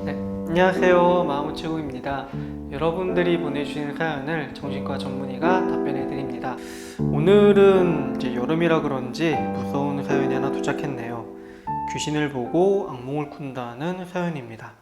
네, 안녕하세요. 마음우체국입니다. 여러분들이 보내주신 사연을 정신과 전문의가 답변해 드립니다. 오늘은 이제 여름이라 그런지 무서운 사연이 하나 도착했네요. 귀신을 보고 악몽을 꾼다는 사연입니다.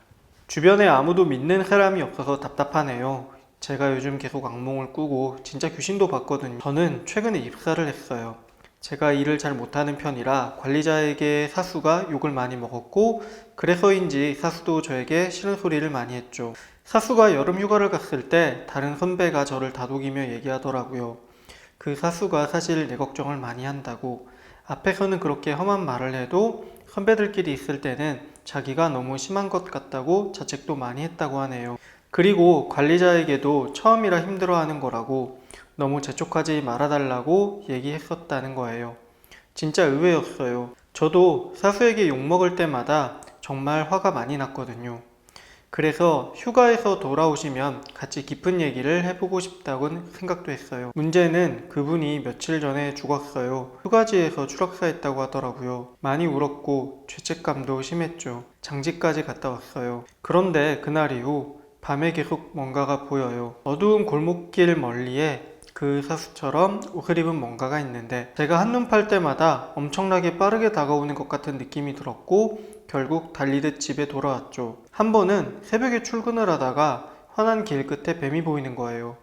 주변에 아무도 믿는 사람이 없어서 답답하네요. 제가 요즘 계속 악몽을 꾸고 진짜 귀신도 봤거든요. 저는 최근에 입사를 했어요. 제가 일을 잘 못하는 편이라 관리자에게 사수가 욕을 많이 먹었고, 그래서인지 사수도 저에게 싫은 소리를 많이 했죠. 사수가 여름 휴가를 갔을 때 다른 선배가 저를 다독이며 얘기하더라고요. 그 사수가 사실 내 걱정을 많이 한다고. 앞에서는 그렇게 험한 말을 해도 선배들끼리 있을 때는 자기가 너무 심한 것 같다고 자책도 많이 했다고 하네요. 그리고 관리자에게도 처음이라 힘들어하는 거라고, 너무 재촉하지 말아달라고 얘기했었다는 거예요. 진짜 의외였어요. 저도 사수에게 욕먹을 때마다 정말 화가 많이 났거든요. 그래서 휴가에서 돌아오시면 같이 깊은 얘기를 해보고 싶다고 생각도 했어요. 문제는 그분이 며칠 전에 죽었어요. 휴가지에서 추락사했다고 하더라고요. 많이 울었고 죄책감도 심했죠. 장지까지 갔다 왔어요. 그런데 그날 이후 밤에 계속 뭔가가 보여요. 어두운 골목길 멀리에 그 사수처럼 옷을 입은 뭔가가 있는데, 제가 한눈 팔 때마다 엄청나게 빠르게 다가오는 것 같은 느낌이 들었고 결국 달리듯 집에 돌아왔죠. 한 번은 새벽에 출근을 하다가 환한 길 끝에 뱀이 보이는 거예요.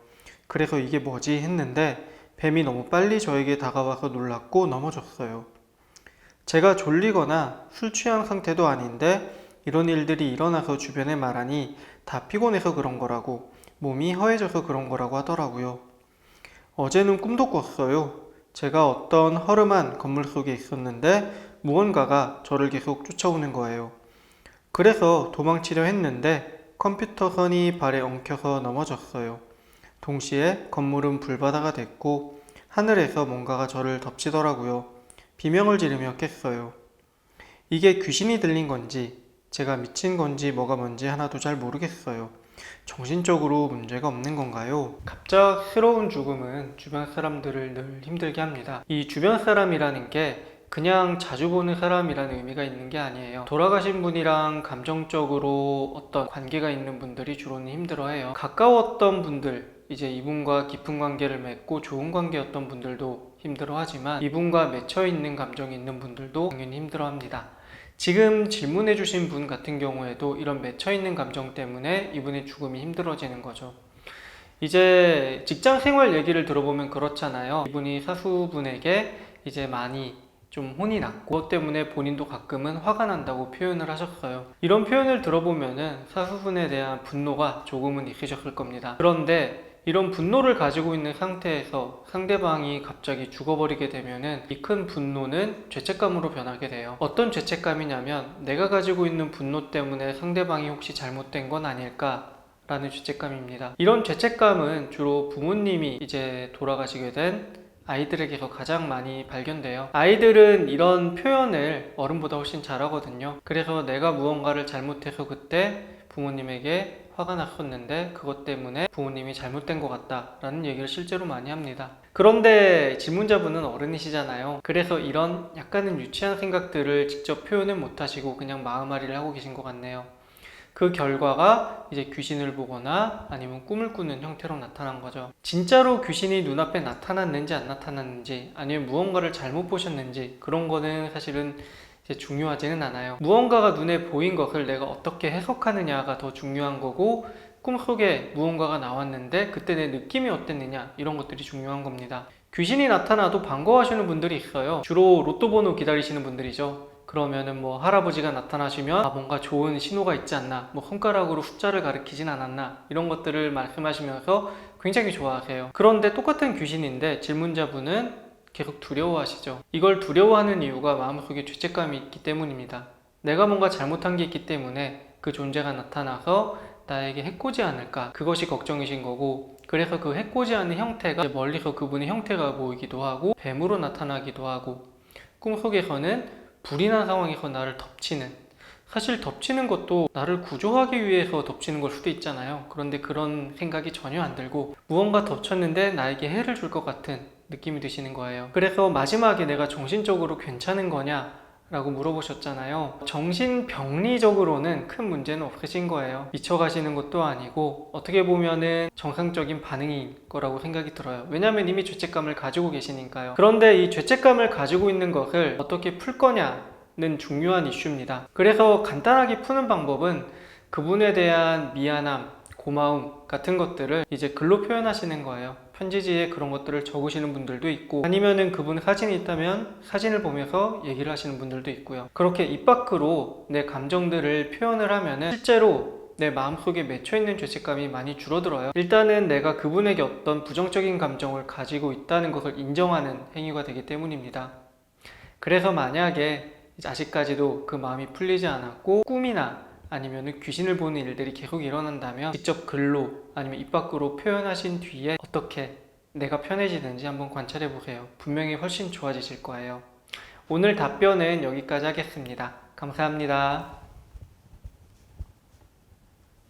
그래서 이게 뭐지 했는데 뱀이 너무 빨리 저에게 다가와서 놀랐고 넘어졌어요. 제가 졸리거나 술 취한 상태도 아닌데 이런 일들이 일어나서 주변에 말하니 다 피곤해서 그런 거라고, 몸이 허해져서 그런 거라고 하더라고요. 어제는 꿈도 꿨어요. 제가 어떤 허름한 건물 속에 있었는데 무언가가 저를 계속 쫓아오는 거예요. 그래서 도망치려 했는데 컴퓨터 선이 발에 엉켜서 넘어졌어요. 동시에 건물은 불바다가 됐고 하늘에서 뭔가가 저를 덮치더라고요. 비명을 지르며 깼어요. 이게 귀신이 들린 건지 제가 미친 건지 뭐가 뭔지 하나도 잘 모르겠어요. 정신적으로 문제가 없는 건가요? 갑작스러운 죽음은 주변 사람들을 늘 힘들게 합니다. 이 주변 사람이라는 게 그냥 자주 보는 사람이라는 의미가 있는 게 아니에요. 돌아가신 분이랑 감정적으로 어떤 관계가 있는 분들이 주로는 힘들어해요. 가까웠던 분들, 이제 이분과 깊은 관계를 맺고 좋은 관계였던 분들도 힘들어하지만 이분과 맺혀있는 감정이 있는 분들도 당연히 힘들어합니다. 지금 질문해주신 분 같은 경우에도 이런 맺혀있는 감정 때문에 이분의 죽음이 힘들어지는 거죠. 이제 직장 생활 얘기를 들어보면 그렇잖아요. 이분이 사수분에게 이제 많이 좀 혼이 났고 그것 때문에 본인도 가끔은 화가 난다고 표현을 하셨어요. 이런 표현을 들어보면은 사수분에 대한 분노가 조금은 있으셨을 겁니다. 그런데 이런 분노를 가지고 있는 상태에서 상대방이 갑자기 죽어버리게 되면은 이 큰 분노는 죄책감으로 변하게 돼요. 어떤 죄책감이냐면 내가 가지고 있는 분노 때문에 상대방이 혹시 잘못된 건 아닐까 라는 죄책감입니다. 이런 죄책감은 주로 부모님이 이제 돌아가시게 된 아이들에게서 가장 많이 발견돼요. 아이들은 이런 표현을 어른보다 훨씬 잘하거든요. 그래서 내가 무언가를 잘못해서 그때 부모님에게 화가 났었는데 그것 때문에 부모님이 잘못된 것 같다 라는 얘기를 실제로 많이 합니다. 그런데 질문자분은 어른이시잖아요. 그래서 이런 약간은 유치한 생각들을 직접 표현을 못하시고 그냥 마음앓이를 하고 계신 것 같네요. 그 결과가 이제 귀신을 보거나 아니면 꿈을 꾸는 형태로 나타난 거죠. 진짜로 귀신이 눈앞에 나타났는지 안 나타났는지, 아니면 무언가를 잘못 보셨는지, 그런 거는 사실은 이제 중요하지는 않아요. 무언가가 눈에 보인 것을 내가 어떻게 해석하느냐가 더 중요한 거고, 꿈속에 무언가가 나왔는데 그때 내 느낌이 어땠느냐, 이런 것들이 중요한 겁니다. 귀신이 나타나도 반가워하시는 분들이 있어요. 주로 로또 번호 기다리시는 분들이죠. 그러면은 뭐 할아버지가 나타나시면 뭔가 좋은 신호가 있지 않나, 뭐 손가락으로 숫자를 가리키진 않았나, 이런 것들을 말씀하시면서 굉장히 좋아하세요. 그런데 똑같은 귀신인데 질문자분은 계속 두려워하시죠. 이걸 두려워하는 이유가 마음속에 죄책감이 있기 때문입니다. 내가 뭔가 잘못한 게 있기 때문에 그 존재가 나타나서 나에게 해코지 않을까, 그것이 걱정이신 거고, 그래서 그 해코지 않은 형태가 멀리서 그분의 형태가 보이기도 하고 뱀으로 나타나기도 하고, 꿈속에서는 불이 난 상황에서 나를 덮치는, 사실 덮치는 것도 나를 구조하기 위해서 덮치는 걸 수도 있잖아요. 그런데 그런 생각이 전혀 안 들고 무언가 덮쳤는데 나에게 해를 줄 것 같은 느낌이 드시는 거예요. 그래서 마지막에 내가 정신적으로 괜찮은 거냐 라고 물어보셨잖아요. 정신병리적으로는 큰 문제는 없으신 거예요. 미쳐가시는 것도 아니고 어떻게 보면은 정상적인 반응인 거라고 생각이 들어요. 왜냐하면 이미 죄책감을 가지고 계시니까요. 그런데 이 죄책감을 가지고 있는 것을 어떻게 풀 거냐는 중요한 이슈입니다. 그래서 간단하게 푸는 방법은 그분에 대한 미안함, 고마움 같은 것들을 이제 글로 표현하시는 거예요. 편지지에 그런 것들을 적으시는 분들도 있고, 아니면은 그분 사진이 있다면 사진을 보면서 얘기를 하시는 분들도 있고요. 그렇게 입 밖으로 내 감정들을 표현을 하면은 실제로 내 마음속에 맺혀있는 죄책감이 많이 줄어들어요. 일단은 내가 그분에게 어떤 부정적인 감정을 가지고 있다는 것을 인정하는 행위가 되기 때문입니다. 그래서 만약에 아직까지도 그 마음이 풀리지 않았고 꿈이나 아니면 귀신을 보는 일들이 계속 일어난다면 직접 글로 아니면 입 밖으로 표현하신 뒤에 어떻게 내가 편해지는지 한번 관찰해 보세요. 분명히 훨씬 좋아지실 거예요. 오늘 답변은 여기까지 하겠습니다. 감사합니다.